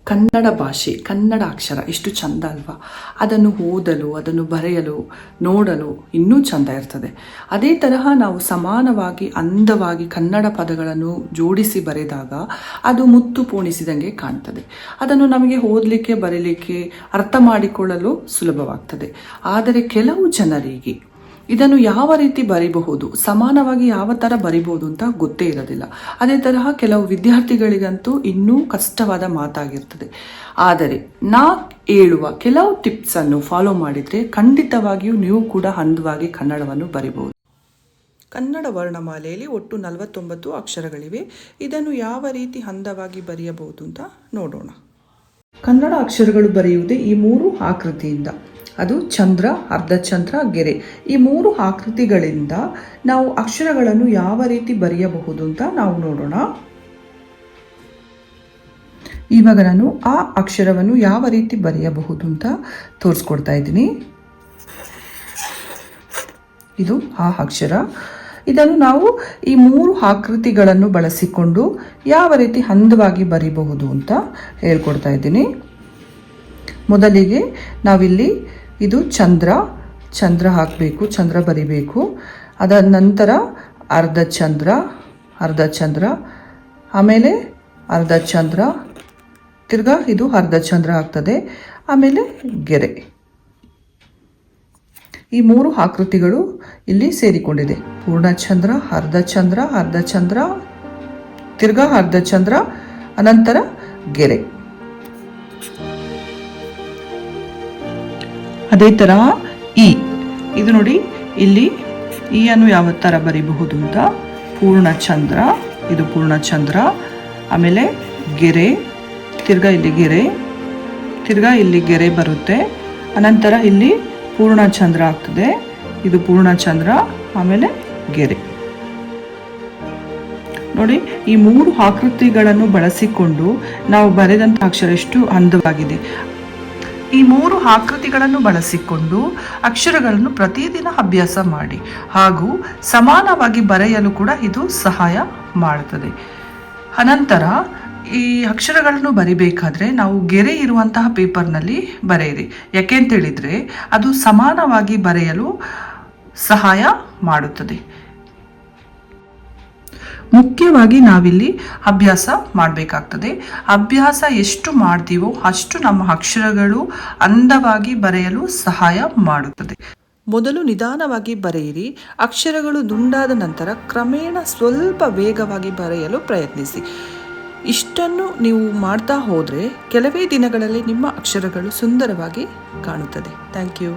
ಕನ್ನಡ ಭಾಷೆ, ಕನ್ನಡ ಅಕ್ಷರ ಎಷ್ಟು ಚಂದ ಅಲ್ವಾ? ಅದನ್ನು ಓದಲು, ಅದನ್ನು ಬರೆಯಲು, ನೋಡಲು ಇನ್ನೂ ಚಂದ ಇರ್ತದೆ. ಅದೇ ತರಹ ನಾವು ಸಮಾನವಾಗಿ ಅಂದವಾಗಿ ಕನ್ನಡ ಪದಗಳನ್ನು ಜೋಡಿಸಿ ಬರೆದಾಗ ಅದು ಮುತ್ತು ಪೋಣಿಸಿದಂಗೆ ಕಾಣ್ತದೆ. ಅದನ್ನು ನಮಗೆ ಓದಲಿಕ್ಕೆ, ಬರೀಲಿಕ್ಕೆ, ಅರ್ಥ ಮಾಡಿಕೊಳ್ಳಲು ಸುಲಭವಾಗ್ತದೆ. ಆದರೆ ಕೆಲವು ಜನರಿಗೆ ಇದನ್ನು ಯಾವ ರೀತಿ ಬರಿಬಹುದು, ಸಮಾನವಾಗಿ ಯಾವ ಥರ ಬರಿಬಹುದು ಅಂತ ಗೊತ್ತೇ ಇರೋದಿಲ್ಲ. ಅದೇ ತರಹ ಕೆಲವು ವಿದ್ಯಾರ್ಥಿಗಳಿಗಂತೂ ಇನ್ನೂ ಕಷ್ಟವಾದ ಮಾತಾಗಿರ್ತದೆ. ಆದರೆ ನಾ ಹೇಳುವ ಕೆಲವು ಟಿಪ್ಸನ್ನು ಫಾಲೋ ಮಾಡಿದರೆ ಖಂಡಿತವಾಗಿಯೂ ನೀವು ಕೂಡ ಅಂದವಾಗಿ ಕನ್ನಡವನ್ನು ಬರಿಬಹುದು. ಕನ್ನಡ ವರ್ಣಮಾಲೆಯಲ್ಲಿ ಒಟ್ಟು 49 ಅಕ್ಷರಗಳಿವೆ. ಇದನ್ನು ಯಾವ ರೀತಿ ಅಂದವಾಗಿ ಬರೆಯಬಹುದು ಅಂತ ನೋಡೋಣ. ಕನ್ನಡ ಅಕ್ಷರಗಳು ಬರೆಯುವುದೇ ಈ 3 ಆಕೃತಿಯಿಂದ. ಅದು ಚಂದ್ರ, ಅರ್ಧಚಂದ್ರ, ಗೆರೆ. ಈ 3 ಆಕೃತಿಗಳಿಂದ ನಾವು ಅಕ್ಷರಗಳನ್ನು ಯಾವ ರೀತಿ ಬರೆಯಬಹುದು ಅಂತ ನಾವು ನೋಡೋಣ. ಇವಾಗ ನಾನು ಆ ಅಕ್ಷರವನ್ನು ಯಾವ ರೀತಿ ಬರೆಯಬಹುದು ಅಂತ ತೋರಿಸ್ಕೊಡ್ತಾ ಇದ್ದೀನಿ. ಇದು ಆ ಅಕ್ಷರ. ಇದನ್ನು ನಾವು ಈ 3 ಆಕೃತಿಗಳನ್ನು ಬಳಸಿಕೊಂಡು ಯಾವ ರೀತಿ ಅಂದವಾಗಿ ಬರೀಬಹುದು ಅಂತ ಹೇಳ್ಕೊಡ್ತಾ ಇದ್ದೀನಿ. ಮೊದಲಿಗೆ ನಾವಿಲ್ಲಿ ಇದು ಚಂದ್ರ ಹಾಕಬೇಕು, ಚಂದ್ರ ಬರಿಬೇಕು. ಅದಾದ ನಂತರ ಅರ್ಧಚಂದ್ರ, ಆಮೇಲೆ ಅರ್ಧಚಂದ್ರ, ತಿರ್ಗಾ ಇದು ಅರ್ಧಚಂದ್ರ ಆಗ್ತದೆ, ಆಮೇಲೆ ಗೆರೆ. ಈ 3 ಆಕೃತಿಗಳು ಇಲ್ಲಿ ಸೇರಿಕೊಂಡಿದೆ. ಪೂರ್ಣಚಂದ್ರ, ಅರ್ಧಚಂದ್ರ, ತಿರ್ಗಾ ಅರ್ಧಚಂದ್ರ, ಅನಂತರ ಗೆರೆ. ಅದೇ ತರಹ ಇದು ನೋಡಿ, ಇಲ್ಲಿ ಈ ಅನ್ನು ಯಾವ ಥರ ಬರಿಬಹುದು ಅಂತ. ಪೂರ್ಣಚಂದ್ರ, ಇದು ಪೂರ್ಣಚಂದ್ರ, ಆಮೇಲೆ ಗೆರೆ, ತಿರ್ಗಾ ಇಲ್ಲಿ ಗೆರೆ, ತಿರ್ಗಾ ಇಲ್ಲಿ ಗೆರೆ ಬರುತ್ತೆ, ಅನಂತರ ಇಲ್ಲಿ ಪೂರ್ಣಚಂದ್ರ ಆಗ್ತದೆ. ಇದು ಪೂರ್ಣಚಂದ್ರ, ಆಮೇಲೆ ಗೆರೆ. ನೋಡಿ, ಈ 3 ಆಕೃತಿಗಳನ್ನು ಬಳಸಿಕೊಂಡು ನಾವು ಬರೆದಂಥ ಅಕ್ಷರ ಎಷ್ಟು ಅಂದವಾಗಿದೆ. ಈ 3 ಆಕೃತಿಗಳನ್ನು ಬಳಸಿಕೊಂಡು ಅಕ್ಷರಗಳನ್ನು ಪ್ರತಿದಿನ ಅಭ್ಯಾಸ ಮಾಡಿ, ಹಾಗೂ ಸಮಾನವಾಗಿ ಬರೆಯಲು ಕೂಡ ಇದು ಸಹಾಯ ಮಾಡುತ್ತದೆ. ಅನಂತರ ಈ ಅಕ್ಷರಗಳನ್ನು ಬರಿಬೇಕಾದ್ರೆ ನಾವು ಗೆರೆ ಇರುವಂತಹ ಪೇಪರ್ನಲ್ಲಿ ಬರೆಯಿರಿ. ಯಾಕೆ ಅಂತೇಳಿದರೆ ಅದು ಸಮಾನವಾಗಿ ಬರೆಯಲು ಸಹಾಯ ಮಾಡುತ್ತದೆ. ಮುಖ್ಯವಾಗಿ ನಾವಿಲ್ಲಿ ಅಭ್ಯಾಸ ಮಾಡಬೇಕಾಗ್ತದೆ. ಅಭ್ಯಾಸ ಎಷ್ಟು ಮಾಡ್ತೀವೋ ಅಷ್ಟು ನಮ್ಮ ಅಕ್ಷರಗಳು ಅಂದವಾಗಿ ಬರೆಯಲು ಸಹಾಯ ಮಾಡುತ್ತದೆ. ಮೊದಲು ನಿಧಾನವಾಗಿ ಬರೆಯಿರಿ. ಅಕ್ಷರಗಳು ದುಂಡಾದ ನಂತರ ಕ್ರಮೇಣ ಸ್ವಲ್ಪ ವೇಗವಾಗಿ ಬರೆಯಲು ಪ್ರಯತ್ನಿಸಿ. ಇಷ್ಟನ್ನು ನೀವು ಮಾಡ್ತಾ ಹೋದರೆ ಕೆಲವೇ ದಿನಗಳಲ್ಲಿ ನಿಮ್ಮ ಅಕ್ಷರಗಳು ಸುಂದರವಾಗಿ ಕಾಣುತ್ತದೆ. Thank you.